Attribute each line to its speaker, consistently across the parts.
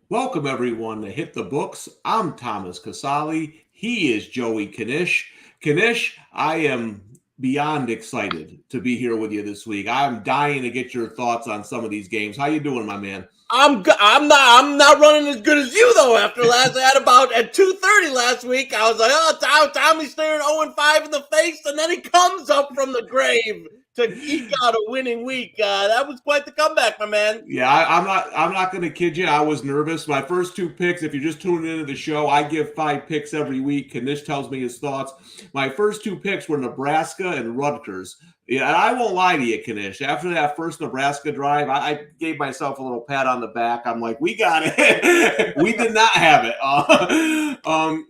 Speaker 1: Welcome, everyone, to Hit the Books. I'm Thomas Casale. He is Joey Knish. Knish, I am beyond excited to be here with you this week. I'm dying to get your thoughts on some of these games. How you doing, my man?
Speaker 2: I'm not running as good as you though. After I had about at 2:30 last week, I was like, oh, Tommy's staring 0-5 in the face, and then he comes up from the grave to eke out a winning week. That was quite the comeback, my man.
Speaker 1: Yeah, I'm not going to kid you. I was nervous. My first two picks, if you're just tuning into the show, I give 5 picks every week. Knish tells me his thoughts. My first 2 picks were Nebraska and Rutgers. Yeah, and I won't lie to you, Knish. After that first Nebraska drive, I gave myself a little pat on the back. I'm like, we got it. We did not have it.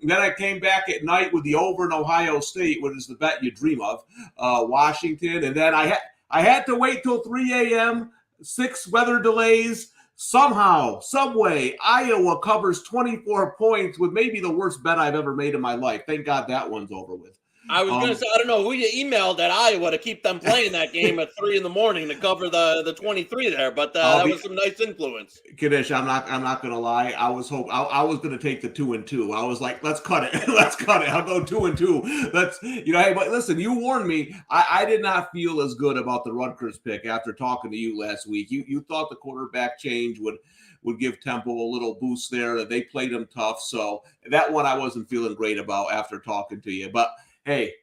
Speaker 1: Then I came back at night with the over in Ohio State, which is the bet you dream of, Washington. And then I had to wait till 3 a.m., 6 weather delays. Somehow, some way, Iowa covers 24 points with maybe the worst bet I've ever made in my life. Thank God that one's over with.
Speaker 2: I was going to say, I don't know who you emailed at Iowa to keep them playing that game at 3 a.m. to cover the 23 there, but that was some nice influence.
Speaker 1: Knish, I'm not going to lie. I was going to take the 2-2. I was like, let's cut it. Let's cut it. I'll go 2-2. Hey, but listen, you warned me. I did not feel as good about the Rutgers pick after talking to you last week. You thought the quarterback change would give Temple a little boost there. They played him tough. So that one I wasn't feeling great about after talking to you. But hey,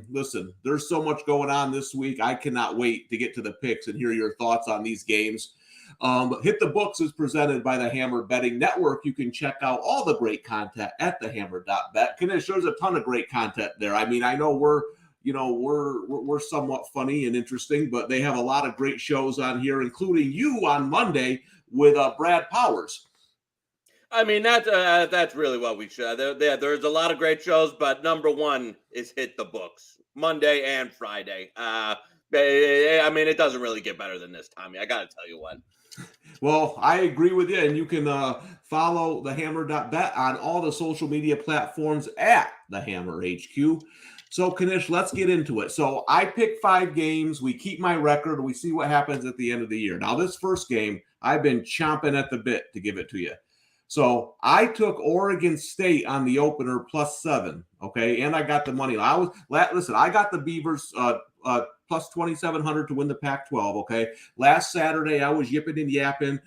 Speaker 1: listen, there's so much going on this week. I cannot wait to get to the picks and hear your thoughts on these games. Hit the Books is presented by the Hammer Betting Network. You can check out all the great content at thehammer.bet. Knish, there's a ton of great content there. I mean, I know we're somewhat funny and interesting, but they have a lot of great shows on here, including you on Monday with Brad Powers.
Speaker 2: I mean, that's really what we should. There's a lot of great shows, but number one is Hit the Books, Monday and Friday. I mean, it doesn't really get better than this, Tommy. I got to tell you what.
Speaker 1: Well, I agree with you, and you can follow thehammer.bet on all the social media platforms at the Hammer HQ. So, Knish, let's get into it. So, I pick 5 games. We keep my record. We see what happens at the end of the year. Now, this first game, I've been chomping at the bit to give it to you. So I took Oregon State on the opener +7, okay, and I got the money. I got the Beavers plus 2,700 to win the Pac-12, okay. Last Saturday, I was yipping and yapping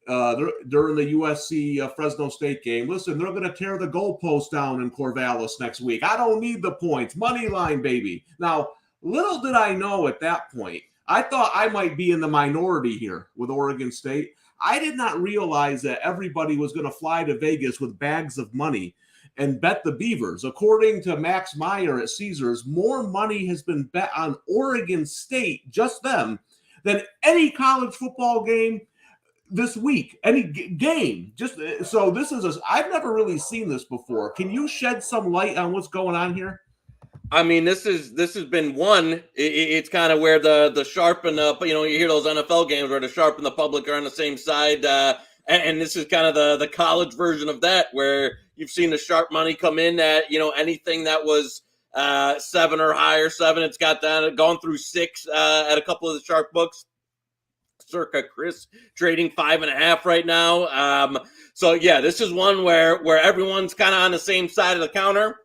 Speaker 1: during the USC Fresno State game. Listen, they're going to tear the goalpost down in Corvallis next week. I don't need the points. Money line, baby. Now, little did I know at that point, I thought I might be in the minority here with Oregon State. I did not realize that everybody was going to fly to Vegas with bags of money and bet the Beavers. According to Max Meyer at Caesars, more money has been bet on Oregon State, just them, than any college football game this week. Any game. So this is I've never really seen this before. Can you shed some light on what's going on here?
Speaker 2: I mean, this has been one. It's kind of where the sharp and you hear those NFL games where the sharp and the public are on the same side, and this is kind of the college version of that, where you've seen the sharp money come in at anything that was 7 or higher. 7, it's gone through 6 at a couple of the sharp books. Circa Chris trading 5.5 right now. So yeah, this is one where everyone's kind of on the same side of the counter.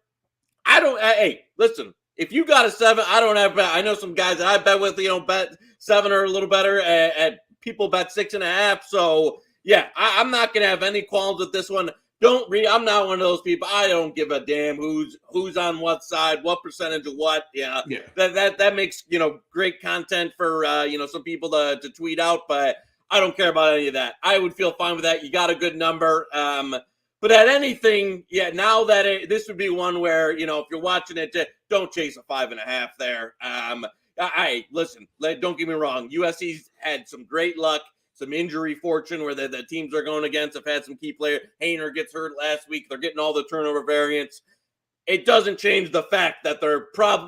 Speaker 2: Hey, listen, if you got a 7, I don't have bet. I know some guys that I bet with, bet 7 or a little better at people bet 6.5. So yeah, I'm not going to have any qualms with this one. I'm not one of those people. I don't give a damn who's on what side, what percentage of what. Yeah. That makes, great content for, some people to tweet out, but I don't care about any of that. I would feel fine with that. You got a good number. But at anything, now that this would be one where, if you're watching it, don't chase a 5.5 there. Listen, don't get me wrong. USC's had some great luck, some injury fortune where the teams they're going against have had some key players. Hayner gets hurt last week. They're getting all the turnover variants. It doesn't change the fact that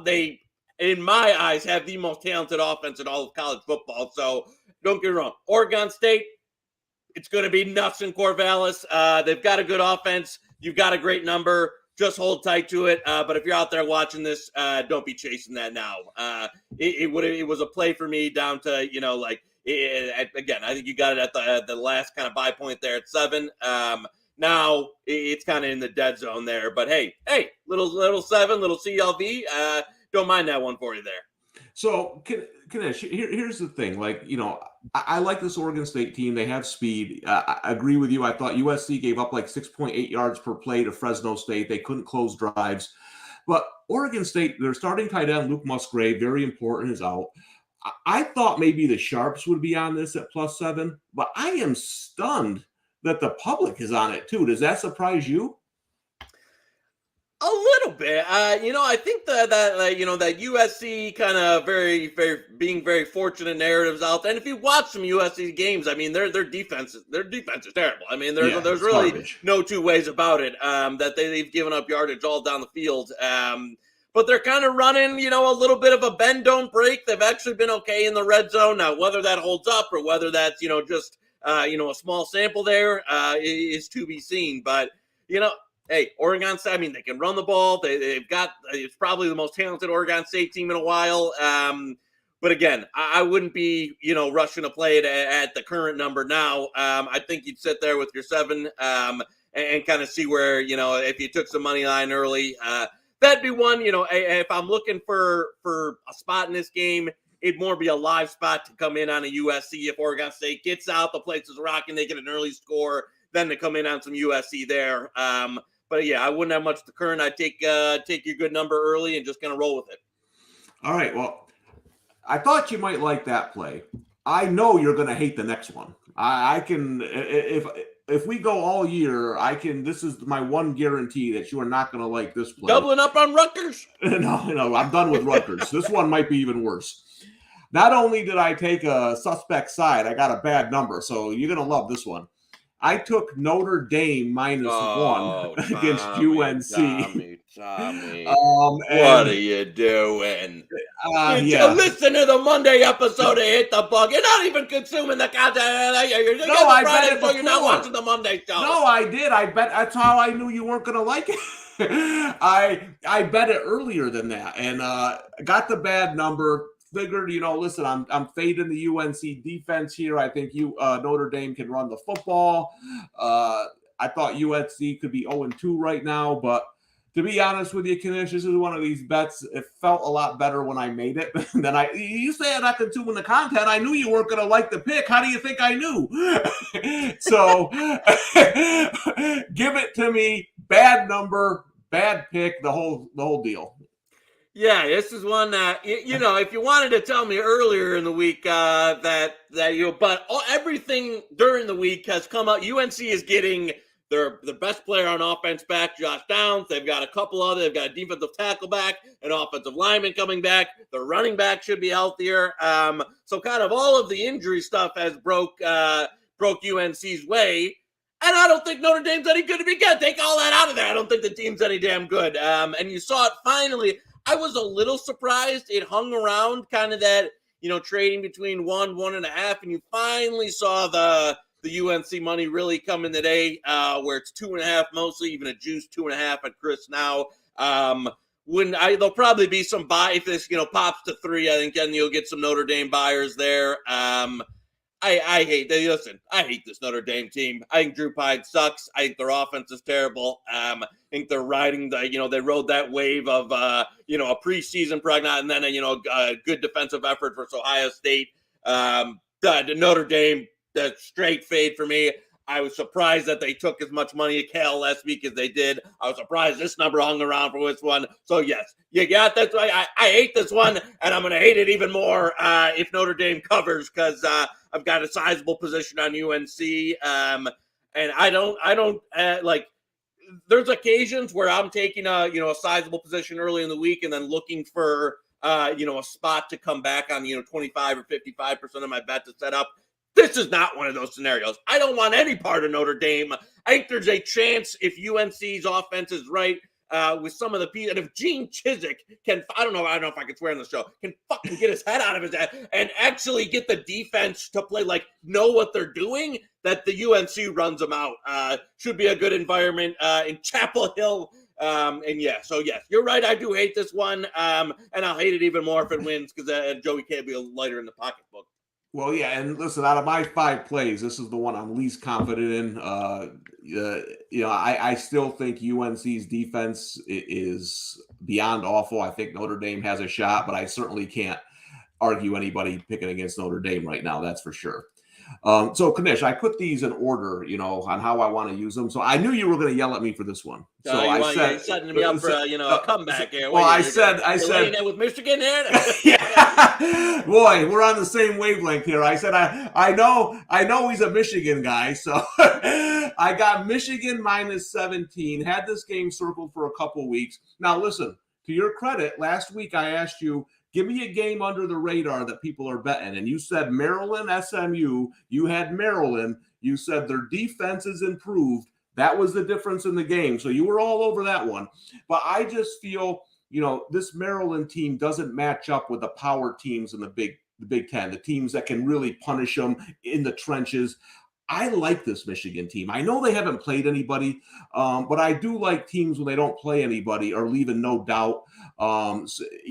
Speaker 2: they, in my eyes, have the most talented offense in all of college football. So don't get me wrong. Oregon State, it's going to be nuts in Corvallis. They've got a good offense. You've got a great number. Just hold tight to it. But if you're out there watching this, don't be chasing that now. It was a play for me down to, again, I think you got it at the last kind of buy point there at 7. Now it's kind of in the dead zone there. But hey, little 7, little CLV. Don't mind that one for you there.
Speaker 1: So, Knish, here's the thing. I like this Oregon State team. They have speed. I agree with you. I thought USC gave up 6.8 yards per play to Fresno State. They couldn't close drives. But Oregon State, their starting tight end, Luke Musgrave, very important, is out. I thought maybe the Sharps would be on this at +7, but I am stunned that the public is on it too. Does that surprise you?
Speaker 2: A little bit. I think that USC kind of being very fortunate narratives out there. And if you watch some USC games, I mean, their defense is terrible. I mean, there's really garbage. No two ways about it. That they've given up yardage all down the field. But they're kind of running, a little bit of a bend don't break. They've actually been okay in the red zone. Now, whether that holds up or whether that's just a small sample there is to be seen. But hey, Oregon State, I mean, they can run the ball. It's probably the most talented Oregon State team in a while. But again, I wouldn't be, rushing to play it at the current number now. I think you'd sit there with your 7 and kind of see where, if you took some money line early, that'd be one, if I'm looking for a spot in this game, it'd more be a live spot to come in on a USC. If Oregon State gets out, the place is rocking, they get an early score, then to come in on some USC there. But yeah, I wouldn't have much the current. I'd take your good number early and just kind of roll with it. All
Speaker 1: right. Well, I thought you might like that play. I know you're going to hate the next one. I can, if we go all year, this is my one guarantee that you are not going to like this play.
Speaker 2: Doubling up on Rutgers?
Speaker 1: No, I'm done with Rutgers. This one might be even worse. Not only did I take a suspect side, I got a bad number. So you're going to love this one. I took Notre Dame -1 against UNC.
Speaker 2: Tommy. What are you doing? Listen to the Monday episode of Hit the Bug. You're not even consuming the content.
Speaker 1: I bet it before.
Speaker 2: You're not watching the Monday show.
Speaker 1: No, I did. I bet that's how I knew you weren't going to like it. I bet it earlier than that, and got the bad number. Figured, listen, I'm fading the UNC defense here. I think Notre Dame can run the football. I thought UNC could be 0-2 right now, but to be honest with you, Knish, this is one of these bets. It felt a lot better when I made it than you say I'm not consuming the content. I knew you weren't going to like the pick. How do you think I knew? So give it to me. Bad number, bad pick, the whole deal.
Speaker 2: Yeah, this is one that, if you wanted to tell me earlier in the week but everything during the week has come out. UNC is getting their best player on offense back, Josh Downs. They've got a couple other. They've got a defensive tackle back, an offensive lineman coming back. The running back should be healthier. So kind of all of the injury stuff has broke UNC's way. And I don't think Notre Dame's any good to begin. Take all that out of there. I don't think the team's any damn good. And you saw it finally. I was a little surprised. It hung around kind of that, trading between 1.5, and you finally saw the UNC money really come in today, where it's 2.5 mostly, even a juice 2.5 at Chris now. There'll probably be some buy if this, pops to 3. I think then you'll get some Notre Dame buyers there. I hate this Notre Dame team. I think Drew Pine sucks. I think their offense is terrible. I think they're riding they rode that wave of, a preseason prognosis and then a good defensive effort versus Ohio State. The Notre Dame, the straight fade for me. I was surprised that they took as much money at Cal last week as they did. I was surprised this number hung around for this one. So, yes, you got that. I hate this one, and I'm going to hate it even more if Notre Dame covers because I've got a sizable position on UNC. And I don't like there's occasions where I'm taking a sizable position early in the week and then looking for a spot to come back on 25 or 55% of my bet to set up. This is not one of those scenarios. I don't want any part of Notre Dame. I think there's a chance if UNC's offense is right with some of the people, and if Gene Chizik can, I don't know if I can swear on the show, can fucking get his head out of his head and actually get the defense to play know what they're doing, that the UNC runs them out. Should be a good environment in Chapel Hill. And yeah, so yes, you're right. I do hate this one. And I'll hate it even more if it wins because Joey can't be a lighter in the pocketbook.
Speaker 1: Well, yeah, and listen, out of my 5 plays, this is the one I'm least confident in. I still think UNC's defense is beyond awful. I think Notre Dame has a shot, but I certainly can't argue anybody picking against Notre Dame right now. That's for sure. So, Knish, I put these in order, on how I want to use them. So I knew you were going to yell at me for this one. So
Speaker 2: you're setting me up for a comeback here.
Speaker 1: Well, I said
Speaker 2: with Michigan here.
Speaker 1: Yeah, boy, we're on the same wavelength here. I said I know he's a Michigan guy, so I got Michigan minus 17. Had this game circled for a couple weeks. Now, listen, to your credit, last week I asked you, give me a game under the radar that people are betting. And you said Maryland, SMU. You had Maryland. You said their defense is improved. That was the difference in the game. So you were all over that one. But I just feel, this Maryland team doesn't match up with the power teams in the Big Ten, the teams that can really punish them in the trenches. I like this Michigan team. I know they haven't played anybody, but I do like teams when they don't play anybody or leaving no doubt,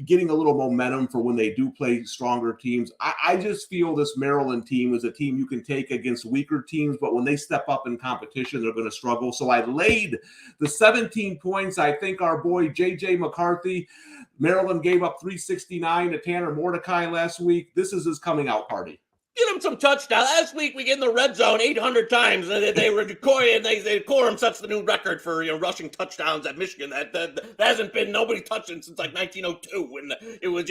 Speaker 1: getting a little momentum for when they do play stronger teams. I just feel this Maryland team is a team you can take against weaker teams, but when they step up in competition, they're going to struggle. So I laid the 17 points. I think our boy J.J. McCarthy, Maryland gave up 369 to Tanner Mordecai last week. This is his coming out party.
Speaker 2: Get him some touchdowns. Last week we get in the red zone 800 times. They were decoying. They Corum sets the new record for rushing touchdowns at Michigan. That hasn't been nobody touching since 1902 when it was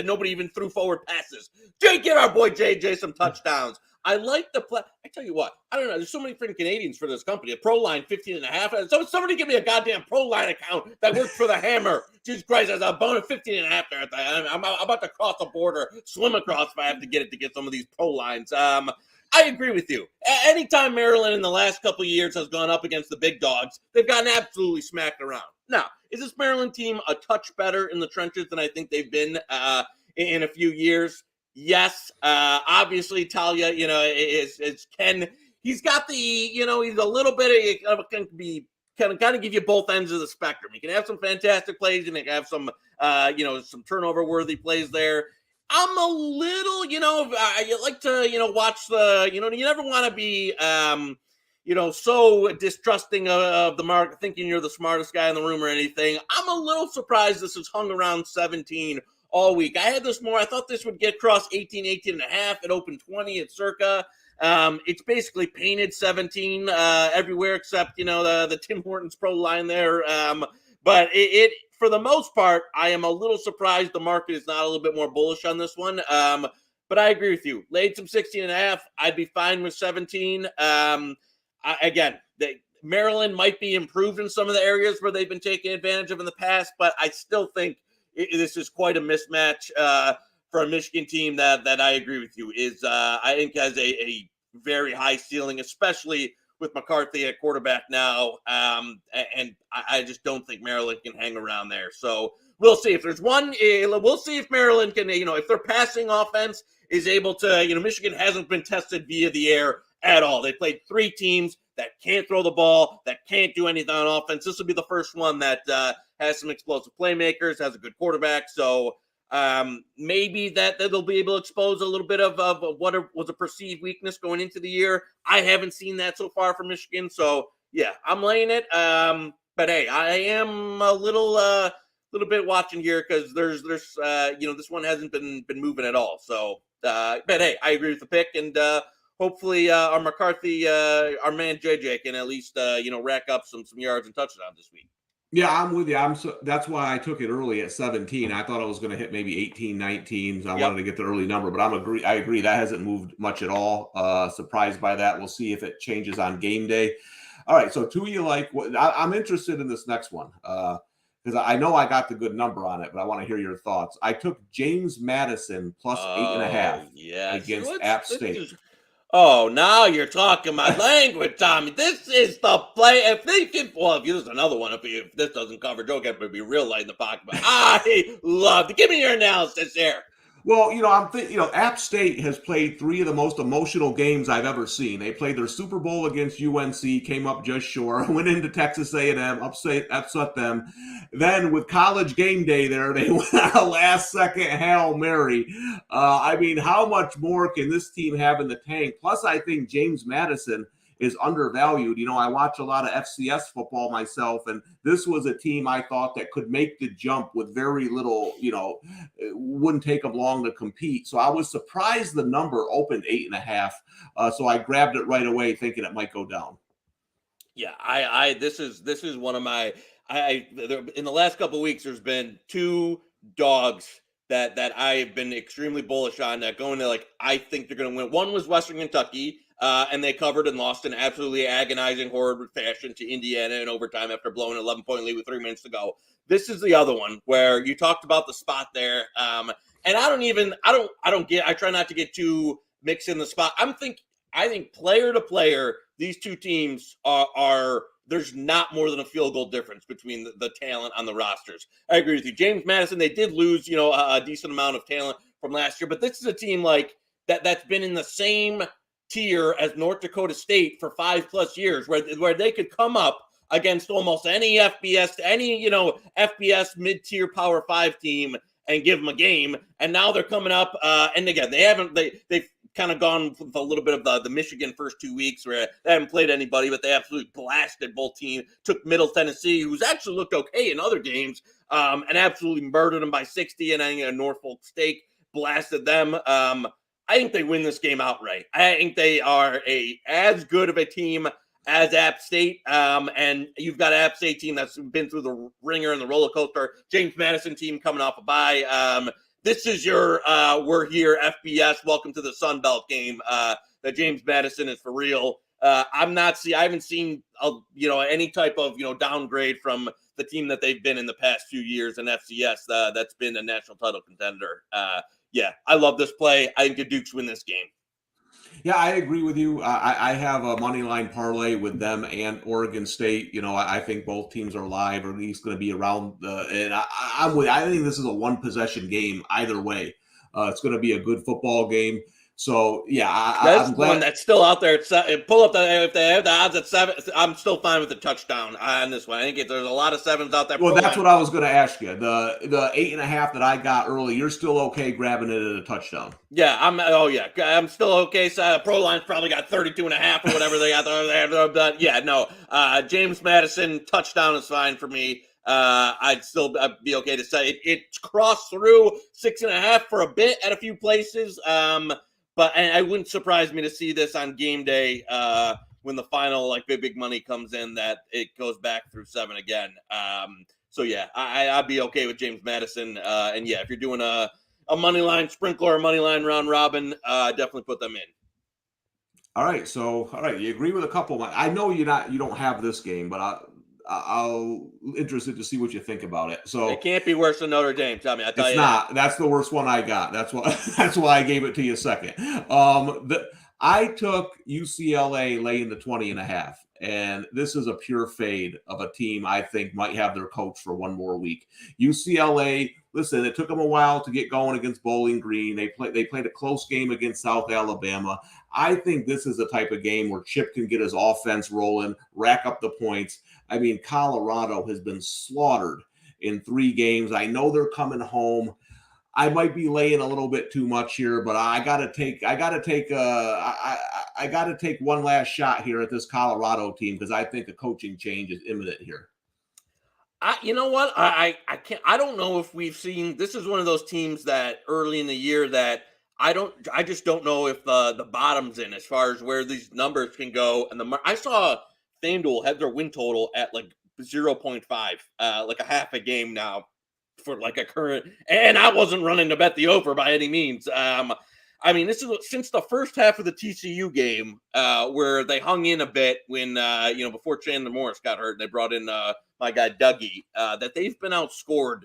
Speaker 2: nobody even threw forward passes. Get our boy JJ some touchdowns. I like the play. I tell you what, I don't know. There's so many freaking Canadians for this company. A Pro Line 15.5. So somebody give me a goddamn Pro Line account that works for the Hammer. Jesus Christ, as a bonus 15.5 there. I'm about to cross the border, swim across if I have to get it to get some of these Pro Lines. I agree with you. Anytime Maryland in the last couple of years has gone up against the big dogs, they've gotten absolutely smacked around. Now, is this Maryland team a touch better in the trenches than I think they've been in a few years? Yes, obviously Talia, is Ken. He's got the, he's a little bit of can kind of give you both ends of the spectrum. He can have some fantastic plays and he can have some, some turnover worthy plays there. I'm a little, you like to, watch the, you never want to be, so distrusting of the market, thinking you're the smartest guy in the room or anything. I'm a little surprised this is hung around 17 all week. I had this more. I thought this would get across 18.5. It opened 20 at Circa. It's basically painted 17 everywhere except, the Tim Hortons Pro Line there. But it for the most part, I am a little surprised the market is not a little bit more bullish on this one. But I agree with you. Laid some 16.5. I'd be fine with 17. Maryland might be improved in some of the areas where they've been taken advantage of in the past, but I still think this is quite a mismatch for a Michigan team that I agree with you is I think has a very high ceiling, especially with McCarthy at quarterback now. And I just don't think Maryland can hang around there. So we'll see if there's one. We'll see if Maryland can, if their passing offense is able to, Michigan hasn't been tested via the air at all. They played 3 teams that can't throw the ball, that can't do anything on offense. This will be the first one that has some explosive playmakers, has a good quarterback. So maybe they'll be able to expose a little bit of what was a perceived weakness going into the year. I haven't seen that so far from Michigan. So, yeah, I'm laying it. But, hey, I am a little little bit watching here because there's this one hasn't been moving at all. So, but hey, I agree with the pick, and hopefully our McCarthy, our man JJ, can at least rack up some yards and touchdowns this week.
Speaker 1: Yeah, I'm with you. That's why I took it early at 17. I thought I was going to hit maybe 18, 19. So I wanted to get the early number, but I agree that hasn't moved much at all. Surprised by that. We'll see if it changes on game day. All right, so two you like. I'm interested in this next one because I know I got the good number on it, but I want to hear your thoughts. I took James Madison plus 8.5 against App State.
Speaker 2: Oh, now you're talking my language, Tommy. This is the play. If there's another one. If this doesn't cover Joe, it be real light in the pocket. But I love it. Give me your analysis here.
Speaker 1: Well, I'm thinking, App State has played three of the most emotional games I've ever seen. They played their Super Bowl against UNC, came up just short, went into Texas A&M, upset them. Then with College game day there, they went on a last-second Hail Mary. How much more can this team have in the tank? Plus, I think James Madison is undervalued. I watch a lot of FCS football myself, and this was a team I thought that could make the jump with very little, it wouldn't take them long to compete. So I was surprised the number opened 8.5. So I grabbed it right away thinking it might go down.
Speaker 2: Yeah, this is one of my, in the last couple of weeks, there's been two dogs that I've been extremely bullish on that going to I think they're going to win. One was Western Kentucky. And they covered and lost in absolutely agonizing, horrid fashion to Indiana in overtime after blowing an 11-point lead with 3 minutes to go. This is the other one where you talked about the spot there. And I try not to get too mixed in the spot. I think player to player, these two teams are there's not more than a field goal difference between the talent on the rosters. I agree with you. James Madison, they did lose, a decent amount of talent from last year, but this is a team that's been in the same tier as North Dakota State for 5+ years, where they could come up against almost any FBS mid-tier Power 5 team and give them a game. And now they're coming up, and again, they've kind of gone with a little bit of the Michigan first 2 weeks where they haven't played anybody, but they absolutely blasted both teams. Took Middle Tennessee, who's actually looked okay in other games, and absolutely murdered them by 60. And I think Norfolk State blasted them. I think they win this game outright. I think they are as good of a team as App State, and you've got an App State team that's been through the ringer and the roller coaster. James Madison team coming off a bye. This is your we're here FBS. Welcome to the Sun Belt game. That James Madison is for real. I haven't seen any type of downgrade from the team that they've been in the past few years in FCS. That's been a national title contender. Yeah, I love this play. I think the Dukes win this game.
Speaker 1: Yeah, I agree with you. I have a money line parlay with them and Oregon State. I think both teams are live, or at least going to be around. And I think this is a one possession game either way. It's going to be a good football game. So yeah, I'm glad
Speaker 2: one that's still out there. Pull up if they have the odds at 7. I'm still fine with the touchdown on this one. I think there's a lot of 7s out there.
Speaker 1: Well, that's what I was going to ask you. The 8.5 that I got early, you're still okay grabbing it at a touchdown?
Speaker 2: Yeah, I'm still okay. So Pro Line's probably got 32.5 or whatever they got there. Yeah, no. James Madison touchdown is fine for me. I'd be okay to say it crossed through 6.5 for a bit at a few places. But it wouldn't surprise me to see this on game day when the final big money comes in, that it goes back through 7 again. So yeah, I'd be okay with James Madison. And yeah, if you're doing a money line sprinkler or money line round robin, definitely put them in.
Speaker 1: All right, you agree with a couple. I know you don't have this game, but I'll interested to see what you think about it. So
Speaker 2: it can't be worse than Notre Dame. Tell me, I tell you,
Speaker 1: it's not. That's the worst one I got. That's why I gave it to you second. I took UCLA laying the 20.5, and this is a pure fade of a team I think might have their coach for one more week. UCLA, listen, it took them a while to get going against Bowling Green. They played a close game against South Alabama. I think this is the type of game where Chip can get his offense rolling, rack up the points. I mean, Colorado has been slaughtered in 3 games. I know they're coming home. I might be laying a little bit too much here, but I gotta take one last shot here at this Colorado team because I think a coaching change is imminent here.
Speaker 2: You know what? I can't. I don't know if we've seen. This is one of those teams that early in the year that I just don't know if the bottom's in as far as where these numbers can go. And I saw FanDuel had their win total at like 0.5, like a half a game now for like a current. And I wasn't running to bet the over by any means. I mean, this is since the first half of the TCU game, where they hung in a bit when before Chandler Morris got hurt, they brought in my guy Dougie, that they've been outscored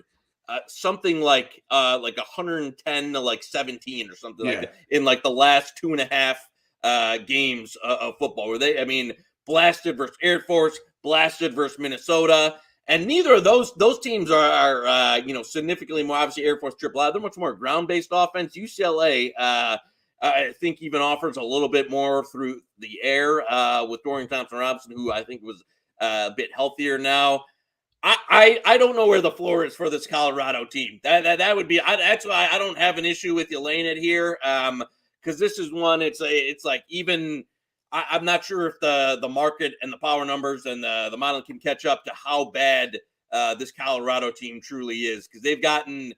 Speaker 2: something like 110 to like 17 or something like that in like the last 2.5 games of football, where I mean, blasted versus Air Force, blasted versus Minnesota. And neither of those teams are significantly more. Obviously, Air Force Triple A, they're much more ground-based offense. UCLA, I think, even offers a little bit more through the air with Dorian Thompson-Robinson, who I think was a bit healthier now. I don't know where the floor is for this Colorado team. That would be. That's why I don't have an issue with you laying it here, because this is one. It's like even. I'm not sure if the market and the power numbers and the model can catch up to how bad this Colorado team truly is, because they've gotten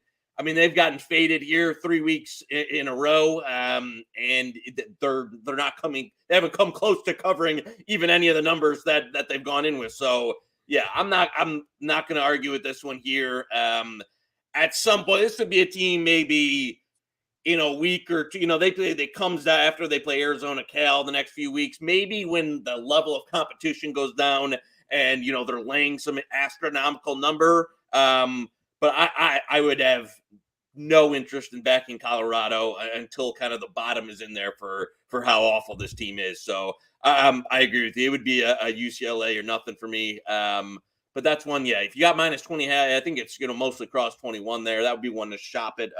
Speaker 2: faded here 3 weeks in a row, and they're not coming. They haven't come close to covering even any of the numbers that they've gone in with. So yeah, I'm not going to argue with this one here. At some point, this would be a team maybe in a week or two. They comes down after they play Arizona, Cal the next few weeks, maybe when the level of competition goes down and they're laying some astronomical number. But I would have no interest in backing Colorado until kind of the bottom is in there for how awful this team is. So I agree with you. It would be a UCLA or nothing for me. But that's one. Yeah, if you got minus 20, I think it's mostly cross 21 there. That would be one to shop it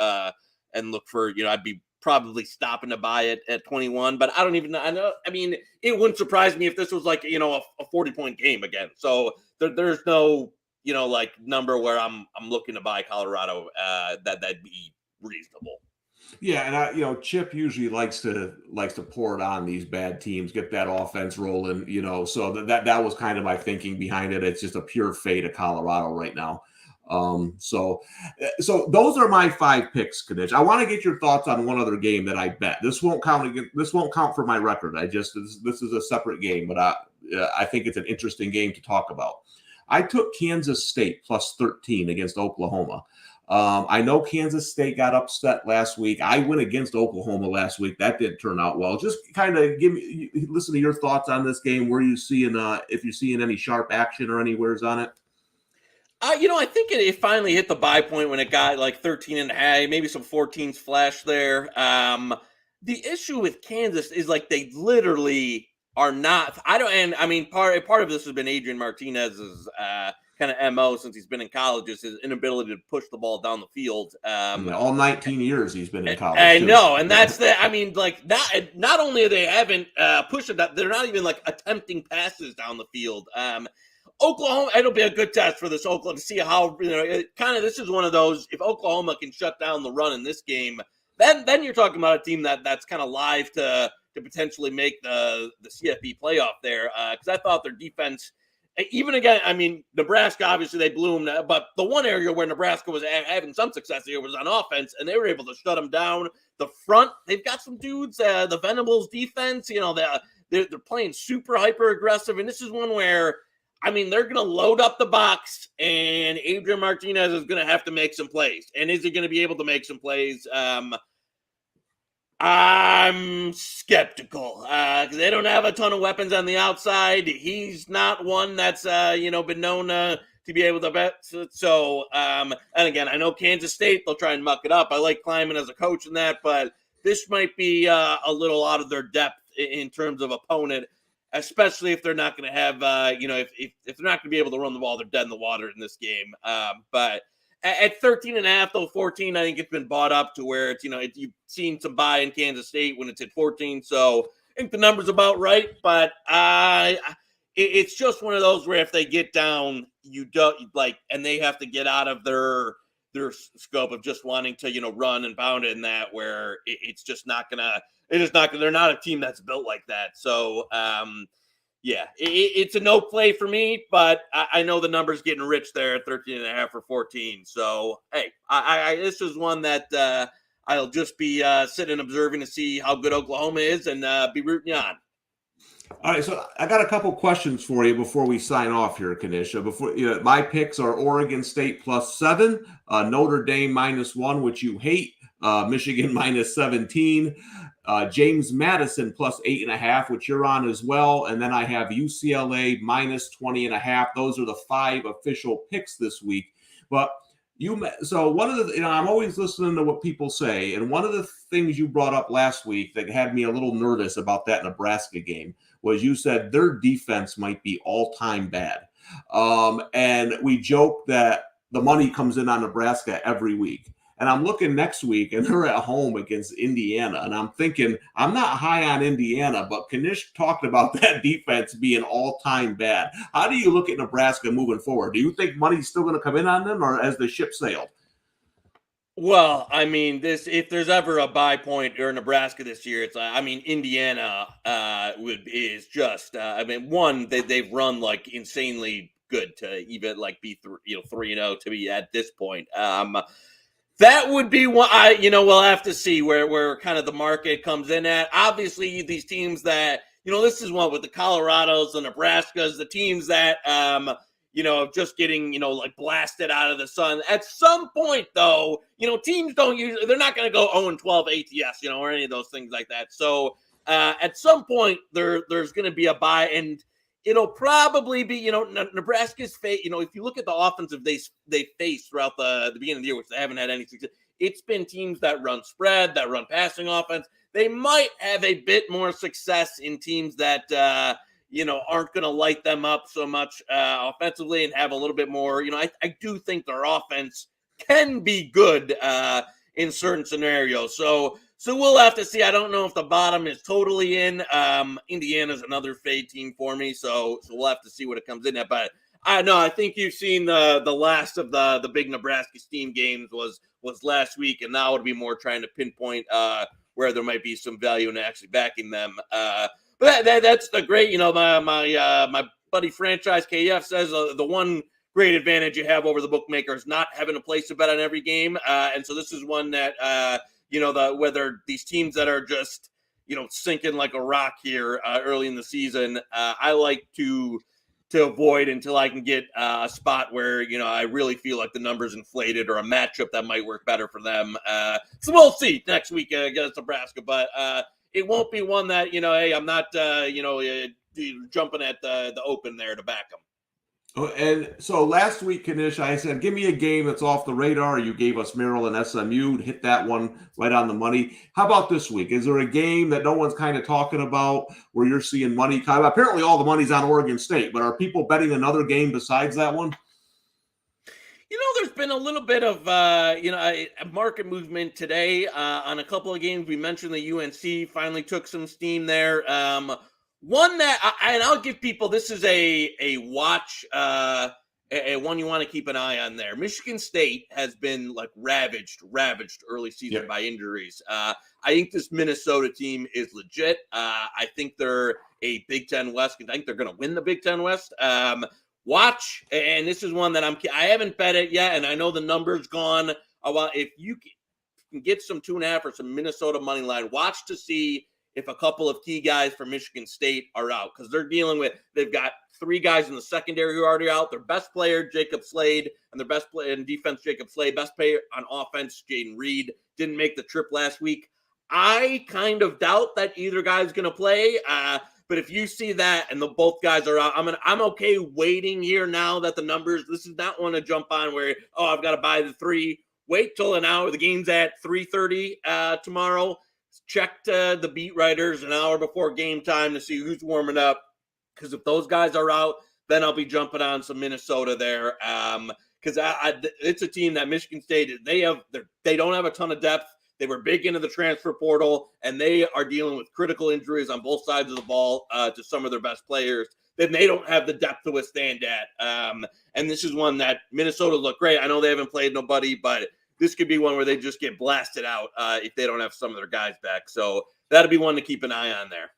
Speaker 2: and look for. I'd be probably stopping to buy it at 21. But I don't even know. I mean, it wouldn't surprise me if this was like a 40-point game again. So there's no like number where I'm looking to buy Colorado that'd be reasonable.
Speaker 1: Yeah, and Chip usually likes to pour it on these bad teams, get that offense rolling, so that was kind of my thinking behind it. It's just a pure fate of Colorado right now. So those are my 5 picks, Knish. I want to get your thoughts on one other game that I bet. This won't count for my record. This is a separate game, but I think it's an interesting game to talk about. I took Kansas State plus 13 against Oklahoma. I know Kansas State got upset last week. I went against Oklahoma last week. That didn't turn out well. Just kind of listen to your thoughts on this game. Where you seeing, if you're seeing any sharp action or anywheres on it?
Speaker 2: I think it finally hit the buy point when it got like 13 and a half, maybe some 14s flash there. The issue with Kansas is like they literally are not. Part of this has been Adrian Martinez's kind of MO since he's been in college, is his inability to push the ball down the field.
Speaker 1: All 19 years he's been in college.
Speaker 2: I know, and that's not only are they haven't pushed it, they're not even like attempting passes down the field. Oklahoma, it'll be a good test for this Oklahoma to see how this is one of those. If Oklahoma can shut down the run in this game, then you're talking about a team that's kind of live to potentially make the CFB playoff there. Because I thought their defense, even again, Nebraska, obviously they blew them, but the one area where Nebraska was having some success here was on offense, and they were able to shut them down. The front, they've got some dudes. The Venables defense, they're playing super hyper aggressive, and this is one where. They're going to load up the box, and Adrian Martinez is going to have to make some plays. And is he going to be able to make some plays? I'm skeptical because they don't have a ton of weapons on the outside. He's not one that's been known to be able to bet. So, and again, I know Kansas State, they'll try and muck it up. I like Kleiman as a coach in that, but this might be a little out of their depth in terms of opponent. Especially if they're not going to have, if they're not going to be able to run the ball, they're dead in the water in this game. But at 13 and a half, though, 14, I think it's been bought up to where it's, you've seen some buy in Kansas State when it's at 14. So I think the number's about right. But it's just one of those where if they get down, you don't and they have to get out of their scope of just wanting to, run and pound it in that, where it's just not going to. They're not a team that's built like that. So, Yeah, it's a no play for me, but I know the number's getting rich there at 13.5 or 14. So, hey, this is one that I'll just be sitting and observing to see how good Oklahoma is and be rooting on.
Speaker 1: All right, so I got a couple questions for you before we sign off here, Knish. My picks are Oregon State +7, Notre Dame -1, which you hate, Michigan -17, James Madison +8.5, which you're on as well, and then I have UCLA -20.5. Those are the 5 official picks this week. But so one of the, I'm always listening to what people say, and one of the things you brought up last week that had me a little nervous about that Nebraska game was you said their defense might be all-time bad. And we joke that the money comes in on Nebraska every week. And I'm looking next week, and they're at home against Indiana. And I'm thinking, I'm not high on Indiana, but Knish talked about that defense being all-time bad. How do you look at Nebraska moving forward? Do you think money's still going to come in on them, or has the ship sailed?
Speaker 2: Well, I mean, if there's ever a buy point or Nebraska this year, it's Indiana is just one they've run like insanely good to even like be 3-0 to be at this point. That would be one. We'll have to see where kind of the market comes in at. Obviously, these teams that this is one with the Colorados, the Nebraskas, the teams that just getting like blasted out of the sun. At some point, though, teams they're not going to go 0-12 ATS, or any of those things like that. So at some point, there's going to be a buy, and it'll probably be, Nebraska's face. If you look at the offensive they faced throughout the beginning of the year, which they haven't had any success, it's been teams that run spread, that run passing offense. They might have a bit more success in teams that, aren't going to light them up so much offensively and have a little bit more. I do think their offense can be good in certain scenarios. So we'll have to see. I don't know if the bottom is totally in. Indiana's another fade team for me, so we'll have to see what it comes in at. But I think you've seen the last of the big Nebraska Steam games was last week, and now it'll be more trying to pinpoint where there might be some value in actually backing them. But that's the great, my buddy Franchise KF says the one great advantage you have over the bookmaker is not having a place to bet on every game, and so this is one that. Whether these teams that are just, sinking like a rock here early in the season, I like to avoid until I can get a spot where, I really feel like the number's inflated or a matchup that might work better for them. So we'll see next week against Nebraska, but it won't be one that, hey, I'm not, jumping at the open there to back them.
Speaker 1: And so last week, Knish, I said, give me a game that's off the radar. You gave us Maryland SMU, hit that one right on the money. How about this week? Is there a game that no one's kind of talking about where you're seeing money? Apparently all the money's on Oregon State, but are people betting another game besides that one?
Speaker 2: There's been a little bit of, a market movement today on a couple of games. We mentioned the UNC finally took some steam there. One that, and I'll give people, this is a watch, a one you want to keep an eye on there. Michigan State has been like ravaged early season by injuries. I think this Minnesota team is legit. I think they're a Big Ten West. I think they're going to win the Big Ten West. Watch, and this is one that I haven't bet it yet, and I know the number's gone. Well, if you can get some 2.5 or some Minnesota money line, watch to see if a couple of key guys from Michigan State are out, because they've got 3 guys in the secondary who are already out. Their best player, Jacob Slade, and their best player in defense, Jacob Slade. Best player on offense, Jaden Reed, didn't make the trip last week. I kind of doubt that either guy's going to play. But if you see that and both guys are out, I'm okay waiting here now that the numbers. This is not one to jump on where I've got to buy the 3. Wait till an hour. The game's at 3:30 tomorrow. Check the beat writers an hour before game time to see who's warming up. Because if those guys are out, then I'll be jumping on some Minnesota there. Because it's a team that Michigan State, they don't have a ton of depth. They were big into the transfer portal, and they are dealing with critical injuries on both sides of the ball to some of their best players. Then they don't have the depth to withstand that. And this is one that Minnesota look great. I know they haven't played nobody, but this could be one where they just get blasted out if they don't have some of their guys back. So that'll be one to keep an eye on there.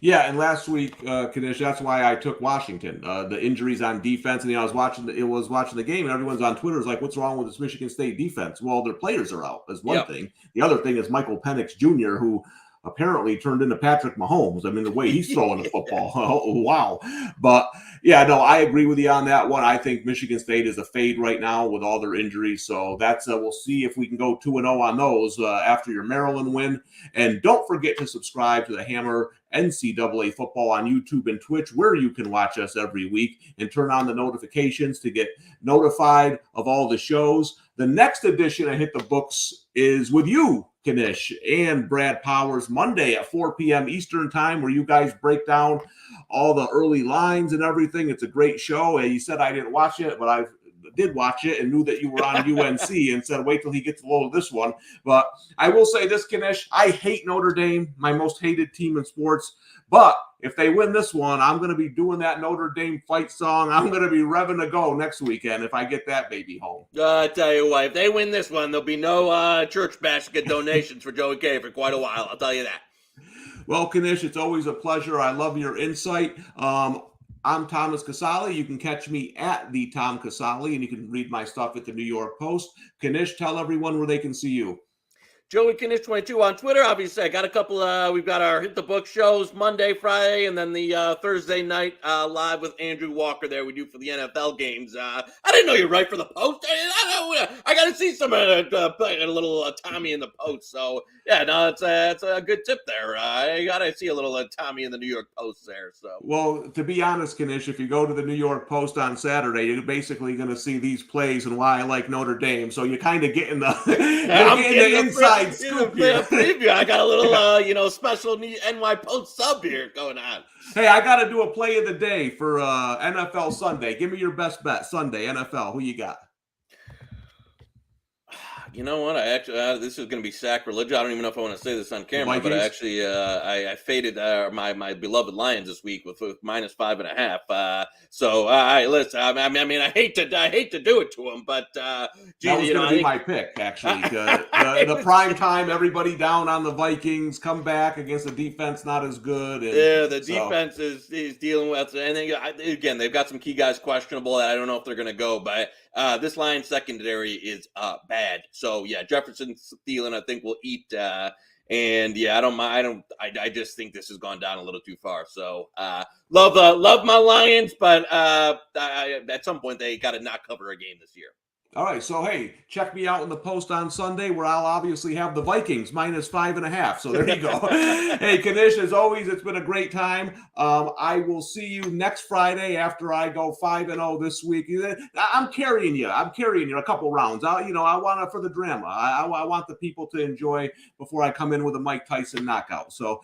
Speaker 1: Yeah, and last week, Knish, that's why I took Washington. The injuries on defense, and I was watching the game, and everyone's on Twitter is like, "What's wrong with this Michigan State defense?" Well, their players are out. Is one thing. The other thing is Michael Penix Jr., who apparently turned into Patrick Mahomes. I mean, the way he's throwing the football, oh, wow. But yeah, no, I agree with you on that one. I think Michigan State is a fade right now with all their injuries. So that's we'll see if we can go 2-0 on those after your Maryland win. And don't forget to subscribe to the Hammer NCAA football on YouTube and Twitch, where you can watch us every week, and turn on the notifications to get notified of all the shows. The next edition of Hit the Books is with you, Knish and Brad Powers, Monday at 4 p.m. Eastern time, where you guys break down all the early lines and everything. It's a great show. And you said I didn't watch it, but I did watch it and knew that you were on UNC and said, wait till he gets a load of this one. But I will say this, Knish, I hate Notre Dame, my most hated team in sports. But if they win this one, I'm going to be doing that Notre Dame fight song. I'm going to be revving to go next weekend if I get that baby home.
Speaker 2: I tell you what, if they win this one, there'll be no church basket donations for Joey K for quite a while. I'll tell you that.
Speaker 1: Well, Knish, it's always a pleasure. I love your insight. I'm Thomas Casale. You can catch me at the Tom Casale, and you can read my stuff at the New York Post. Knish, tell everyone where they can see you.
Speaker 2: Joey Knish 22 on Twitter. Obviously, I got a couple. We've got our Hit the Book shows Monday, Friday, and then the Thursday night live with Andrew Walker. There we do for the NFL games. I didn't know you write for the Post. I got to see some a little Tommy in the Post. So yeah, no, it's a good tip there. I got to see a little Tommy in the New York Post there. So
Speaker 1: well, to be honest, Knish, if you go to the New York Post on Saturday, you're basically going to see these plays and why I like Notre Dame. So you're kind of getting the inside scoop here.
Speaker 2: Preview. I got a little, special NY Post sub here going on.
Speaker 1: Hey, I got to do a play of the day for NFL Sunday. Give me your best bet Sunday NFL. Who you got?
Speaker 2: You know what? I actually this is going to be sacrilege. I don't even know if I want to say this on camera, but I actually I faded my beloved Lions this week with minus 5.5. So listen. I mean, I hate to do it to them, but that
Speaker 1: was going to be my pick actually. The prime time, everybody down on the Vikings, come back against a defense not as good. And
Speaker 2: the defense is dealing with, and again they've got some key guys questionable. That I don't know if they're going to go, but this Lions secondary is bad. So yeah, Jefferson Thielen I think will eat. And yeah, I just think this has gone down a little too far. So love my Lions, but at some point they got to not cover a game this year.
Speaker 1: All right, so hey, check me out in the Post on Sunday where I'll obviously have the Vikings minus 5.5. So there you go. Hey, Knish, as always, it's been a great time. I will see you next Friday after I go 5-0 this week. I'm carrying you a couple rounds. I want it for the drama. I want the people to enjoy before I come in with a Mike Tyson knockout. So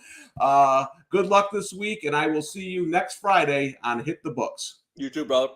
Speaker 1: good luck this week, and I will see you next Friday on Hit the Books.
Speaker 2: You too, brother.